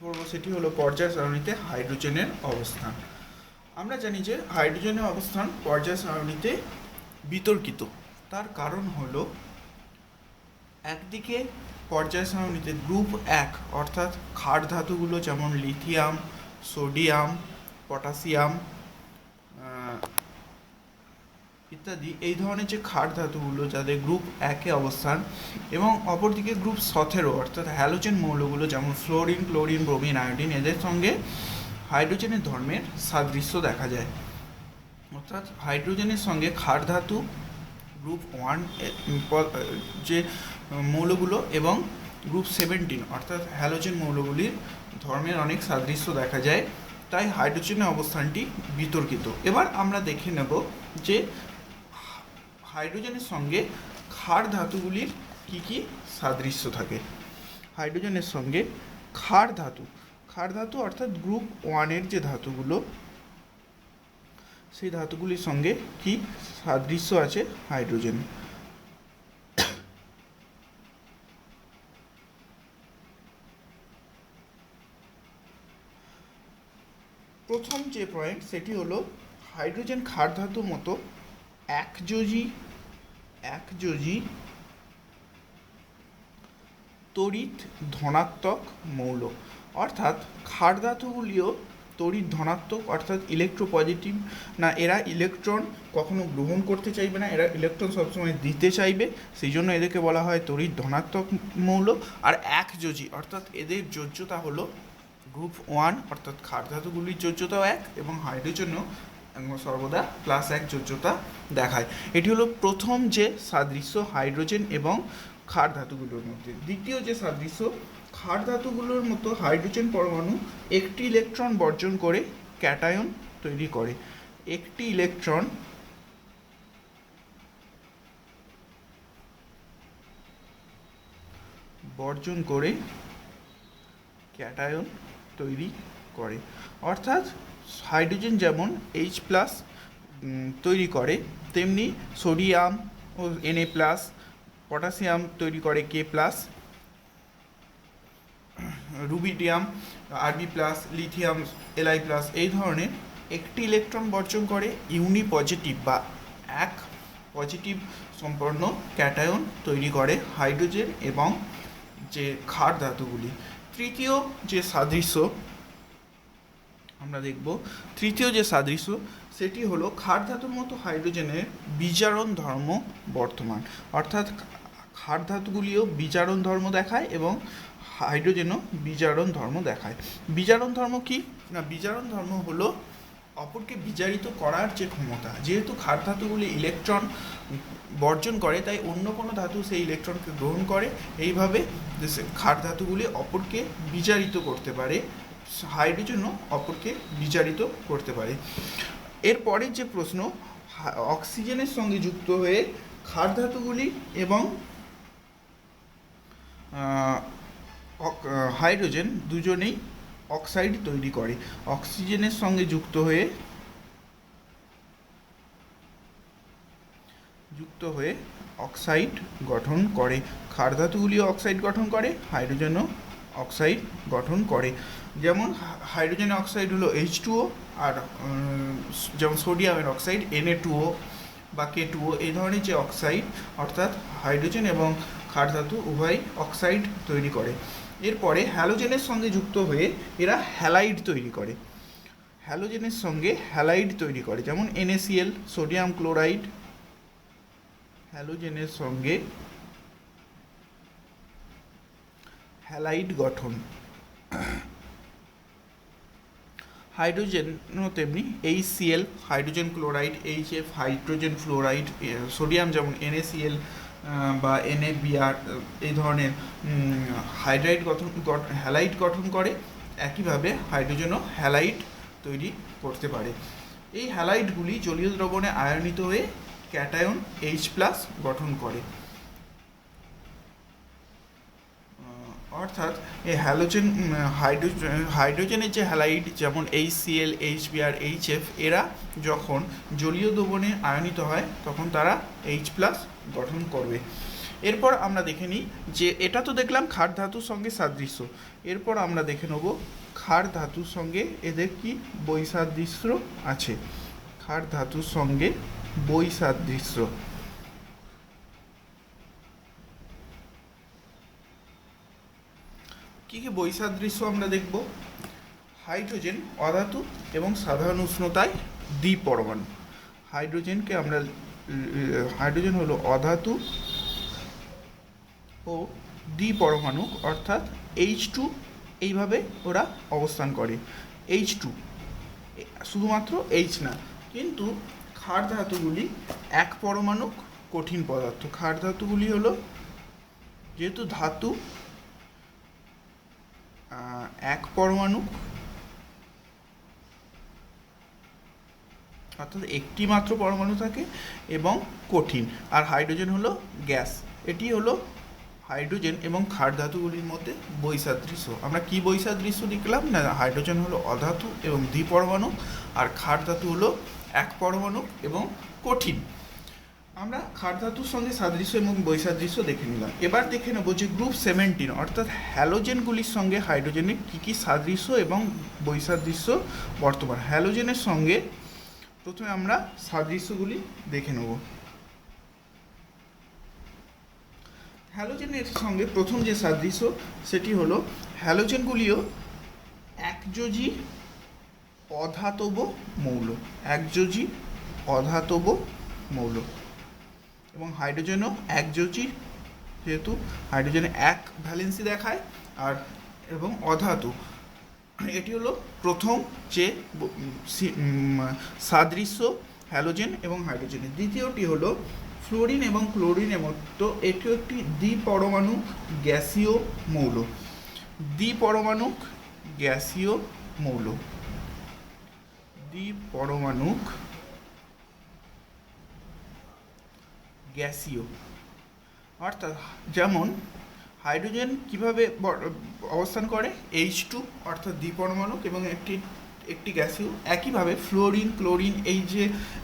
পড়ব সেটি হলো পর্যায় সারণীতে হাইড্রোজেনের অবস্থান। আমরা জানি যে হাইড্রোজেনের অবস্থান পর্যায় সারণীতে বিতর্কিত। তার কারণ হলো একদিকে পর্যায় সারণীতে গ্রুপ 1 অর্থাৎ ক্ষার ধাতুগুলো যেমন লিথিয়াম, সোডিয়াম, পটাশিয়াম ইত্যাদি এই ধরনের যে ক্ষার ধাতুগুলো যাদের গ্রুপ 1-এ অবস্থান, এবং অপরদিকে গ্রুপ 17 অর্থাৎ হ্যালোজেন মৌলগুলো যেমন ফ্লোরিন, ক্লোরিন, ব্রোমিন, আয়োডিন এদের সঙ্গে হাইড্রোজেনের ধর্মের সাদৃশ্য দেখা যায়। অর্থাৎ হাইড্রোজেনের সঙ্গে ক্ষার ধাতু গ্রুপ 1 যে মৌলগুলো এবং গ্রুপ 17 অর্থাৎ হ্যালোজেন মৌলগুলির ধর্মের অনেক সাদৃশ্য দেখা যায়, তাই হাইড্রোজেনের অবস্থানটি বিতর্কিত। এবার আমরা দেখে নেব যে হাইড্রোজেনের সঙ্গে ক্ষার ধাতুগুলির কি কি সাদৃশ্য থাকে। হাইড্রোজেনের সঙ্গে ক্ষার ধাতু অর্থাৎ গ্রুপ 1-এর যে ধাতুগুলো সেই ধাতুগুলির সঙ্গে কি সাদৃশ্য আছে হাইড্রোজেন। প্রথম যে পয়েন্ট সেটি হলো হাইড্রোজেন ক্ষার ধাতুর মতো একযোজী তড়িৎ ধনাত্মক মৌল, অর্থাৎ ক্ষার ধাতুগুলিও তড়িৎ ধনাত্মক অর্থাৎ ইলেকট্রোপজিটিভ না, এরা ইলেকট্রন কখনো গ্রহণ করতে চাইবে না, এরা ইলেকট্রন সবসময় দিতে চাইবে, সেই জন্য এদেরকে বলা হয় তড়িৎ ধনাত্মক মৌল। আর একযোজী অর্থাৎ এদের যোজ্যতা হলো গ্রুপ 1 অর্থাৎ ক্ষার ধাতুগুলির যোজ্যতাও 1 এবং হাইড্রোজেনও সর্বদা +1 যোজ্যতা দেখায়। এটি হলো প্রথম যে সাদৃশ্য হাইড্রোজেন এবং ক্ষার ধাতুগুলোর মধ্যে। দ্বিতীয় যে সাদৃশ্য, ক্ষার ধাতুগুলোর মতো হাইড্রোজেন পরমাণু একটি ইলেকট্রন বর্জন করে ক্যাটায়ন তৈরি করে। একটি ইলেকট্রন বর্জন করে ক্যাটায়ন তৈরি করে। অর্থাৎ হাইড্রোজেন যেমন H+ তৈরি করে, তেমনি সোডিয়াম ও Na+, পটাশিয়াম তৈরি করে K+, rubidium Rb+, lithium Li+, এই ধরনের একটি ইলেকট্রন বর্জন করে ইউনিপজিটিভ বা এক পজিটিভ সম্পন্ন ক্যাটায়ন তৈরি করে হাইড্রোজেন এবং যে ক্ষার ধাতুগুলি। তৃতীয় যে সাদৃশ্য আমরা দেখব, সেটি হলো ক্ষার ধাতুর মতো হাইড্রোজেনের বিজারণ ধর্ম বর্তমান, অর্থাৎ ক্ষার ধাতুগুলিও বিজারণ ধর্ম দেখায় এবং হাইড্রোজেনও বিজারণ ধর্ম দেখায়। বিজারণ ধর্ম কি না, বিজারণ ধর্ম হলো অপরকে বিজারিত করার যে ক্ষমতা। যেহেতু ক্ষার ধাতুগুলি ইলেকট্রন বর্জন করে, তাই অন্য কোনো ধাতু সেই ইলেকট্রনকে গ্রহণ করে, এইভাবে ক্ষার ধাতুগুলি অপরকে বিজারিত করতে পারে, হাইড্রোজেনও অপরকে বিজারিত করতে পারে। এরপরে যে প্রশ্ন, অক্সিজেনের সঙ্গে যুক্ত হয়ে ক্ষার ধাতুগুলি এবং হাইড্রোজেন দুজনেই অক্সাইড তৈরি করে। অক্সিজেনের সঙ্গে যুক্ত হয়ে অক্সাইড গঠন করে। ক্ষার ধাতুগুলিও অক্সাইড গঠন করে, হাইড্রোজেনও অক্সাইড গঠন করে। যেমন হাইড্রোজেনের অক্সাইড হলো H2O, আর যেমন সোডিয়ামের অক্সাইড Na2O বা K2O, এই ধরনের যে অক্সাইড অর্থাৎ হাইড্রোজেন এবং ক্ষার ধাতু উভয় অক্সাইড তৈরি করে। এরপরে হ্যালোজেনের সঙ্গে যুক্ত হয়ে এরা হ্যালাইড তৈরি করে। যেমন NaCl, সোডিয়াম ক্লোরাইড, হ্যালোজেনের সঙ্গে হ্যালাইড গঠন। হাইড্রোজেনও তেমনি HCl, hydrogen chloride, HF, hydrogen fluoride, sodium যেমন NaCl বা NaBr, এই ধরনের হ্যালাইড গঠন করে। একইভাবে হাইড্রোজেনও হ্যালাইড তৈরি করতে পারে। এই হ্যালাইডগুলি জলীয় দ্রবণে আয়নিত হয়ে ক্যাটায়ন H+ গঠন করে। অর্থাৎ এই হাইড্রোজেনের যে হ্যালাইড যেমন HCl, HBr, HF, এরা যখন জলীয় দ্রবণে আয়নিত হয় তখন তারা H+ গঠন করবে। এরপর আমরা দেখে নিই যে এটা তো দেখলাম ক্ষার ধাতুর সঙ্গে সাদৃশ্য, এরপর আমরা দেখে নেব ক্ষার ধাতুর সঙ্গে এদের কি বৈসাদৃশ্য আছে। ক্ষার ধাতুর সঙ্গে বৈসাদৃশ্য, কী কী বৈসাদৃশ্য আমরা দেখব। হাইড্রোজেন অধাতু এবং সাধারণ উষ্ণতায় দ্বিপরমাণু। হাইড্রোজেনকে আমরা হাইড্রোজেন হলো অধাতু ও দ্বিপরমাণু, অর্থাৎ H2 এইভাবে ওরা অবস্থান করে। H2 শুধুমাত্র H না, কিন্তু ক্ষার ধাতুগুলি এক পরমাণু কঠিন পদার্থ। ক্ষার ধাতুগুলি হলো যেহেতু ধাতু এক পরমাণু, অর্থাৎ একটি মাত্র পরমাণু থাকে এবং কঠিন। আর হাইড্রোজেন হলো গ্যাস। এটি হলো হাইড্রোজেন এবং ক্ষার ধাতুগুলির মধ্যে বৈসাদৃশ্য। আমরা কি বৈসাদৃশ্য দেখলাম না, হাইড্রোজেন হলো অধাতু এবং দ্বিপরমাণু, আর ক্ষার ধাতু হলো এক পরমাণু এবং কঠিন। আমরা ক্ষার ধাতুর সঙ্গে সাদৃশ্য এবং বৈসাদৃশ্য দেখে নিলাম। এবার দেখে নেব যে গ্রুপ 17 অর্থাৎ হ্যালোজেনগুলির সঙ্গে হাইড্রোজেনের কী কী সাদৃশ্য এবং বৈসাদৃশ্য বর্তমান। হ্যালোজেনের সঙ্গে প্রথমে আমরা সাদৃশ্যগুলি দেখে নেব। হ্যালোজেনের সঙ্গে প্রথম যে সাদৃশ্য সেটি হলো হ্যালোজেনগুলিও একযোজী অধাতব মৌল। একযোজী অধাতব মৌল এবং হাইড্রোজেনও একযোজী, যেহেতু হাইড্রোজেনে এক ভ্যালেন্সি দেখায় আর এবং অধাতু। এটি হলো প্রথম যে সাদৃশ্য হ্যালোজেন এবং হাইড্রোজেনের। দ্বিতীয়টি হলো ফ্লোরিন এবং ক্লোরিনের মতো এটি একটি দ্বিপরমাণু গ্যাসীয় মৌল। দ্বিপরমাণু গ্যাসীয় মৌল, দ্বিপরমাণু গ্যাসীয়, অর্থাৎ যেমন হাইড্রোজেন কিভাবে অবস্থান করে H2 অর্থাৎ দ্বিপরমাণু এবং একটি গ্যাসীয়, একইভাবে ফ্লোরিন ক্লোরিন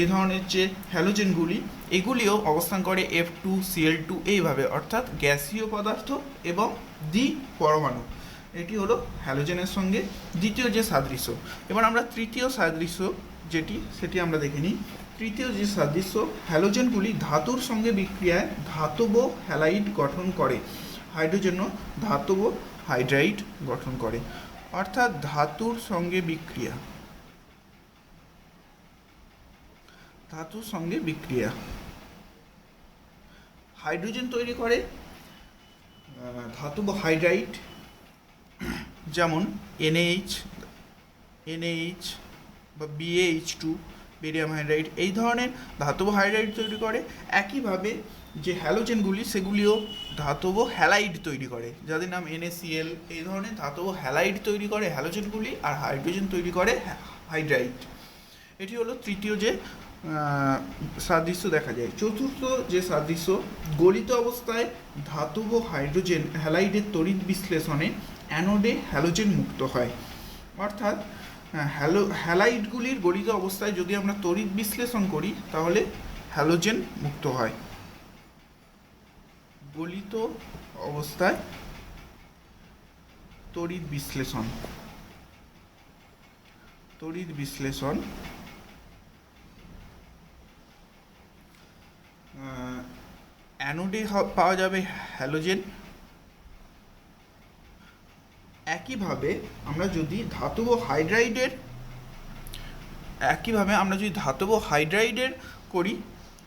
এই ধরনের যে হ্যালোজেনগুলি এগুলিও অবস্থান করে F2Cl2 এইভাবে, অর্থাৎ গ্যাসীয় পদার্থ এবং দ্বিপরমাণু। এটি হলো হ্যালোজেনের সঙ্গে দ্বিতীয় যে সাদৃশ্য। এবার আমরা তৃতীয় সাদৃশ্য সেটি আমরা দেখে নিই। তৃতীয় যে সাদৃশ্য, হ্যালোজেনগুলি ধাতুর সঙ্গে বিক্রিয়ায় ধাতব হ্যালাইড গঠন করে। হাইড্রোজেনও ধাতব হাইড্রাইড গঠন করে, অর্থাৎ ধাতুর সঙ্গে বিক্রিয়া, ধাতুর সঙ্গে বিক্রিয়া হাইড্রোজেন তৈরি করে ধাতব হাইড্রাইড, যেমন NaH বা BaH2 বেরিয়াম হাইড্রাইড, এই ধরনের ধাতব হাইড্রাইড তৈরি করে। একইভাবে যে হ্যালোজেনগুলি সেগুলিও ধাতব হ্যালাইড তৈরি করে, যাদের নাম NaCl। এই ধরনের ধাতব হ্যালাইড তৈরি করে হ্যালোজেনগুলি, আর হাইড্রোজেন তৈরি করে হাইড্রাইড। এটি হলো তৃতীয় যে সাদৃশ্য দেখা যায়। চতুর্থ যে সাদৃশ্য, গলিত অবস্থায় ধাতব হাইড্রোজেন হ্যালাইডের তড়িৎ বিশ্লেষণে অ্যানোডে হ্যালোজেন মুক্ত হয়। অর্থাৎ হ্যালাইডগুলির গলিত অবস্থায় যদি আমরা তড়িৎ বিশ্লেষণ করি তাহলে হ্যালোজেন মুক্ত হয়। গলিত অবস্থায় তড়িৎ বিশ্লেষণ অ্যানোডে পাওয়া যাবে হ্যালোজেন। একইভাবে আমরা যদি ধাতব হাইড্রাইডের করি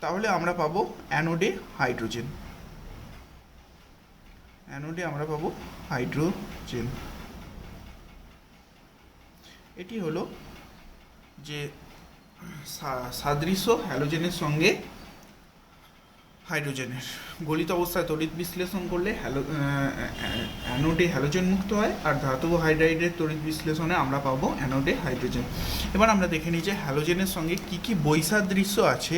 তাহলে আমরা পাবো অ্যানোডে হাইড্রোজেন। এটি হলো যে সাদৃশ্য হ্যালোজেনের সঙ্গে হাইড্রোজেনের। গলিত অবস্থায় তড়িৎ বিশ্লেষণ করলে অ্যানোডে হ্যালোজেন মুক্ত হয়, আর ধাতব হাইড্রাইডের তড়িৎ বিশ্লেষণে আমরা পাবো অ্যানোডে হাইড্রোজেন। এবার আমরা দেখে নিই যে হ্যালোজেনের সঙ্গে কী কী বৈসাদৃশ্য আছে।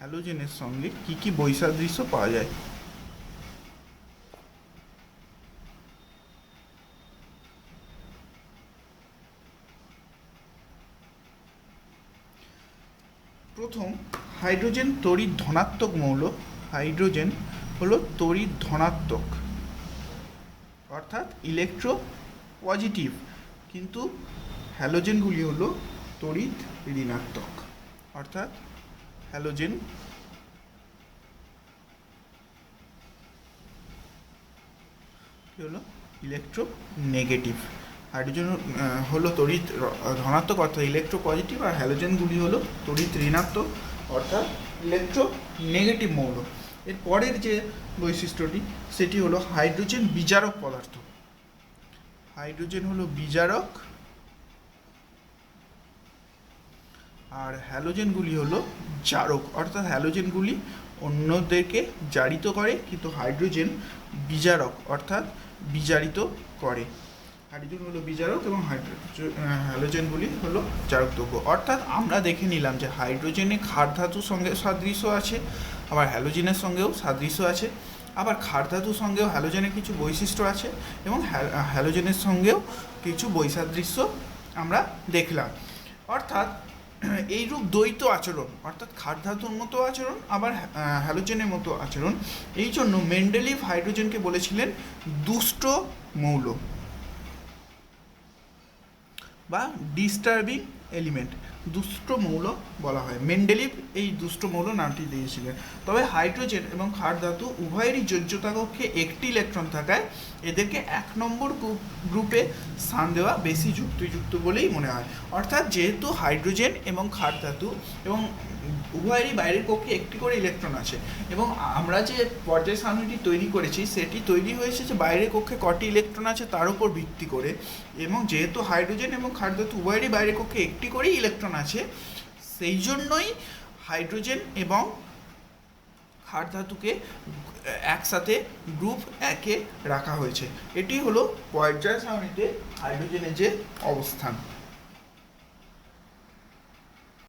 হ্যালোজেনের সঙ্গে কী কী বৈসাদৃশ্য পাওয়া যায়। প্রথম, হাইড্রোজেন তড়িৎ ধনাত্মক মৌল। হাইড্রোজেন হলো তড়িৎ ধনাত্মক অর্থাৎ ইলেকট্রো পজিটিভ, কিন্তু হ্যালোজেনগুলি হলো তড়িৎ ঋণাত্মক অর্থাৎ হ্যালোজেন হলো ইলেকট্রো নেগেটিভ। হাইড্রোজেন হলো তড়িৎ ধনাত্মক অর্থাৎ ইলেকট্রো পজিটিভ, আর হ্যালোজেনগুলি হলো তড়িৎ ঋণাত্মক অর্থাৎ ইলেকট্রো নেগেটিভ মৌল। এর পরের যে বৈশিষ্ট্যটি সেটি হলো হাইড্রোজেন বিজারক পদার্থ। হাইড্রোজেন হলো বিজারক আর হ্যালোজেনগুলি হলো জারক অর্থাৎ হ্যালোজেনগুলি অন্যদেরকে জারিত করে, কিন্তু হাইড্রোজেন বিজারক অর্থাৎ বিজারিত করে। হাইড্রোজেন হলো বিজারক এবং হ্যালোজেনগুলি হলো জারকদ্রব্য। অর্থাৎ আমরা দেখে নিলাম যে হাইড্রোজেনে ক্ষার ধাতুর সঙ্গে সাদৃশ্য আছে, আবার হ্যালোজেনের সঙ্গেও সাদৃশ্য আছে, আবার ক্ষার ধাতুর সঙ্গেও হ্যালোজেনের কিছু বৈশিষ্ট্য আছে এবং হ্যালোজেনের সঙ্গেও কিছু বৈসাদৃশ্য আমরা দেখলাম। অর্থাৎ এইরূপ দ্বৈত আচরণ অর্থাৎ ক্ষার ধাতুর মতো আচরণ আবার হ্যালোজেনের মতো আচরণ, এই জন্য মেন্ডেলিভ হাইড্রোজেনকে বলেছিলেন দুষ্ট মৌল বা ডিস্টার্বিং এলিমেন্ট, দুষ্ট মৌল বলা হয়। মেন্ডেলিভ এই দুষ্ট মৌল নামটি দিয়েছিলেন। তবে হাইড্রোজেন এবং ক্ষার ধাতু উভয়েরই যোজ্যতা কক্ষে একটি ইলেকট্রন থাকায় এদেরকে 1 নম্বর গ্রুপে স্থান দেওয়া বেশি যুক্তিযুক্ত বলেই মনে হয়। অর্থাৎ যেহেতু হাইড্রোজেন এবং ক্ষার ধাতু এবং উভয়েরই বাইরের কক্ষে একটি করে ইলেকট্রন আছে, এবং আমরা যে পর্যায় সারণীটি তৈরি করেছি সেটি তৈরি হয়েছে যে বাইরের কক্ষে কটি ইলেকট্রন আছে তার উপর ভিত্তি করে, এবং যেহেতু হাইড্রোজেন এবং ক্ষার ধাতু উভয়েরই বাইরের কক্ষে একটি করেই ইলেকট্রন আছে, সেই জন্যই হাইড্রোজেন এবং ক্ষার ধাতুকে একসাথে গ্রুপ 1-এ রাখা হয়েছে। এটি হলো পর্যায় সারণীতে হাইড্রোজেনের যে অবস্থান।